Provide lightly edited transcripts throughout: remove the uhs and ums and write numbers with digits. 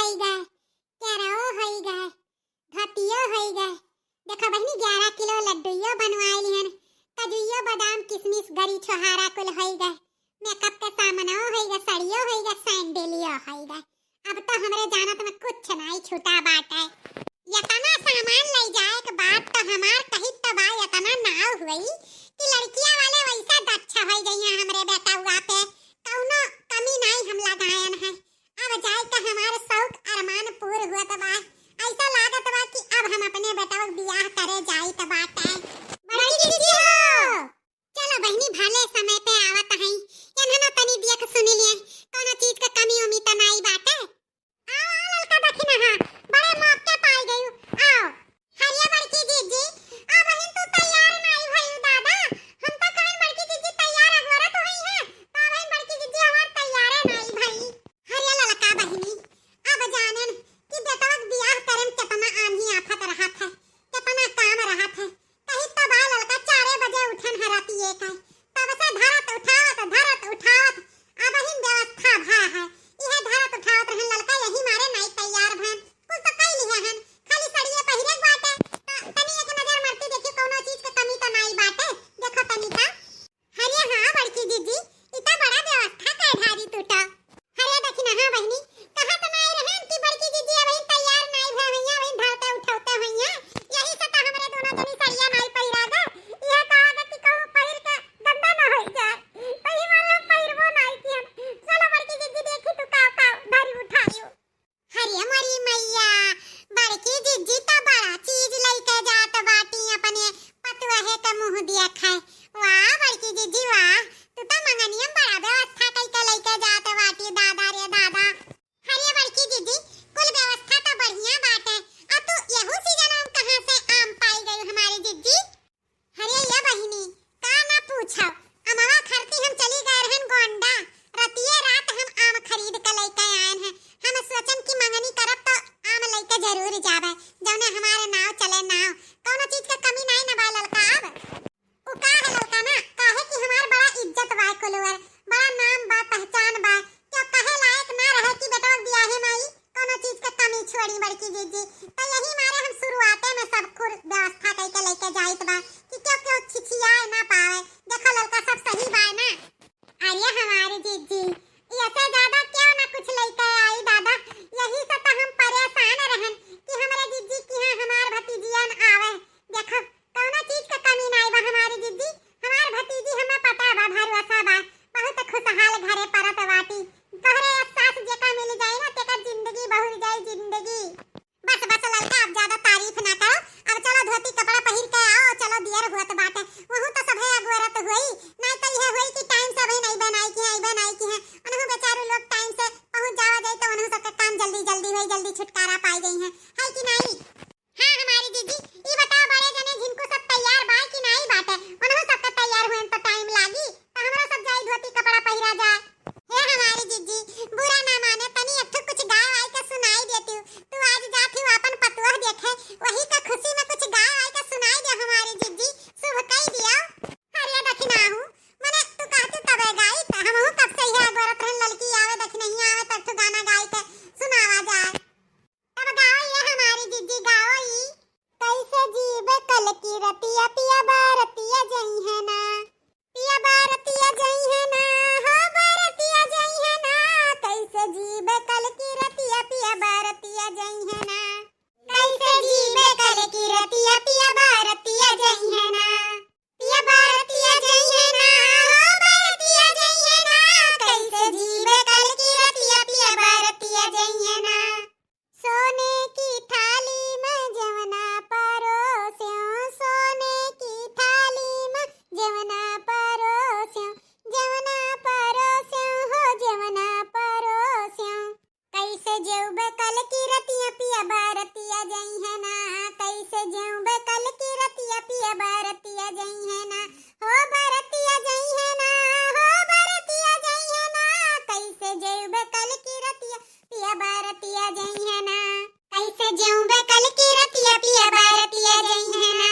हई गए, केरो हई गए, धतियो हई गए। देखो बहनी 11 किलो लड्डूयो बनवाई हन, काजुयो बादाम किशमिश गरी छोहारा कुल हई गए, मेकअप के सामानो हई गए, साड़ियो हई गए, सैंडलियो हई गए। अब तो हमरे जानत में कुछ नहीं छूटा बाटे। यतना सामान ले जाए के बात तो हमार कहीं तो बा यतना नाव हुई कि लड़कियां वाले वैसा दच्छ हो गई हमरे बेटा हुआ पे कौनो कमी नहीं हम लगायन है। अब जाए के हमारे शौक अरमान पूर्ण हुआ तो बा ऐसा लागत बा कि अब हम अपने बेटा को बियाह करे जाई तो बाटे। बड़ी दीदी हो चलो बहनी भले समय पे आवत हई एनहनो तनी देख सुन लिए कोनो चीज के कमी उमी तो नहीं बाटे। आओ ललका दखिना हां बड़े मौके पाई गई। आओ हरिया बड़की दीदी अब बहन तू तैयार नहीं भई दादा हम तो कहन बड़की दीदी तैयार होरत हुई है तो बहन बड़की दीदी हमार तैयार नहीं भई। हरिया ललका बहनी अब जानन कि बेटा के बियाह करम कितना आंधी आफत रहत है कितना काम रहत है। कहीं तो बा ललका 4 बजे उठन हरती एक है तब से धरत उठावत अब बहन व्यवस्था भा है यह धरत उठावत रहन ललका यही मारे नहीं तैयार भन कुछ तो कई लिया हन खाली सड़िए पहिरे बाटे तनी एक नजर मारती देखी कोनो चीज के कमी तो नहीं बाटे। देखो तनी का हरिया हां बड़की दीदी इतना बड़ा व्यवस्था का ढारी टूटा हरिया देखिना हां बहनी कहा तो नहीं रहन कि बड़की दीदी अब तैयार नहीं भई भैया वही धरते उठाते भैया यही से तो हमरे दोनों जनी सड़िया नहीं पहिरा गा यह कहा कि कहूं पहिर के गंदा ना हो जाए तो ही मारे हम पहिरबो नहीं कि चलो बड़की दीदी देखी तू का धरी उठाइयो। हरिया मरी मैया बड़की दीदी तो बड़ा चीज लेके जात बाटी अपने पतुहे के मुंह दिया खाए। वाह बड़की दीदी वाह तू तो मंगनियम बड़ा व्यवस्था कइके लेके जात बाटी दादा रे दादा। हरिया बड़की दीदी कुल व्यवस्था तो बढ़िया बाटे अब तू यहू सीजन में कहां से आम पाई गई हमारी दीदी। हरिया ये बहिनी का ना पूछो अमवा खरती हम चली गए रहन गोंडा रतिये रात हम आम खरीद के लेके आए हैं। हम सोचन की मंगनी करब तो आम लेके जरूर जावे जौने हमारे नाव चले नाव कोनो चीज के कमी नहीं न बा ललका। अब उ का है ललका ना काहे कि हमार बड़ा इज्जत बा कोलवर बड़ा नाम बा पहचान बा क्यों कहे लायक ना रहे कि बेटा बियाहे माई कोनो चीज के कमी छोड़ी बड़की दीदी तो यही मारे हम शुरुआते में सब कुछ व्यवस्था करके लेके जाइत बा कि क्यों छिछियाए ना पावे। देखो ललका सब सही बा ना। अरे हमारी दीदी ऐसे ज्यादा क्यों ना कुछ लेके आई दादा यही से तो हम परेशान रहन कि हमारे दीदी की हां हमार भतीजियन आवे। देखो कोनो चीज के कमी नहीं बा हमारी दीदी हमार भतीजी हमें पता बा भरोसा बा बहुत खुशहाल घरे परत बाटी तोहरे सास जेका मिल जाए ना तेका जिंदगी बहुर जाए जिंदगी। बस बस ललका अब ज्यादा तारीफ ना करो अब चलो धोती कपड़ा पहिर के आओ चलो दियर हुआ तो बाटे वहु तो सभे अगोरत हुई नहीं तो यह हुई कि टाइम से भाई नहीं बनाई की है उन्हों बेचारे लोग टाइम से पहुंच जावा जाए तो उन्हों सबका काम जल्दी जल्दी हुई जल्दी छुटकारा पाई गई है कि नहीं। हां हमारी दीदी ई बताओ बड़े जने जिनको सब तैयार बा कि नहीं बाटे उन्हों सबका तैयार हुए तो टाइम लागी तो हमरा सब जाई धोती कपड़ा पहिरा जाए। हे हमारी दीदी बुरा ना माने तनी एक कुछ गाय आई के सुनाई देती तू आज जाती अपन पतुआ देखे वही का खुशी में कुछ गाय आई के सुनाई दे हमारी दीदी शुभ कई दिया। हरिया दखिना हूं माने तू कहती तबे गाई त हम हूं कब से ही गोरत रहन ललकी आवे देख नहीं आवे तब तो गाना गाई के सुनावा जाए तब गाओ ये हमारी दीदी गाओ ई कैसे जीवे कल की रतिया पिया बारतिया जई है ना पिया बारतिया जई है ना हो बारतिया जई है ना कैसे जीवे कल की रतिया पिया बारतिया जई है ना कैसे जीवे कल की रतिया पिया बारतिया जई है ना पिया बारतिया जई है ना हो बारतिया जई है ना कैसे जीवे कल की रतिया पिया बारतिया जई है ना। सोने की थाली में जवना परोस्यों सोने की थाली में जवना परोस्यों हो जवना परोस्यों कैसे जेउबे कल की रतिया पिया बारतिया जई है ना कैसे जेउबे कल की रतिया पिया बारतिया जई है ना हो बारतिया जई है ना हो बारतिया जई है ना कैसे जेउबे कल की रतिया पिया बारतिया जई है ना कैसे जेउबे कल की रतिया पिया बारतिया जई है ना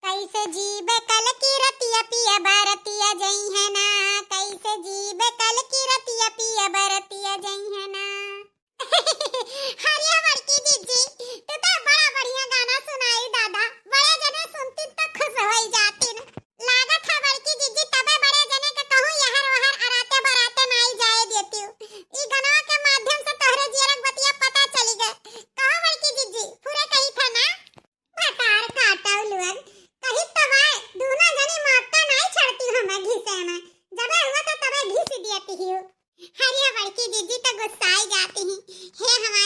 कैसे जीबे कल की रतिया पिया बारतिया जई है ना कैसे जीबे कल की रतिया पिया बारतिया जई है ना। चाहती हैं हे हमारे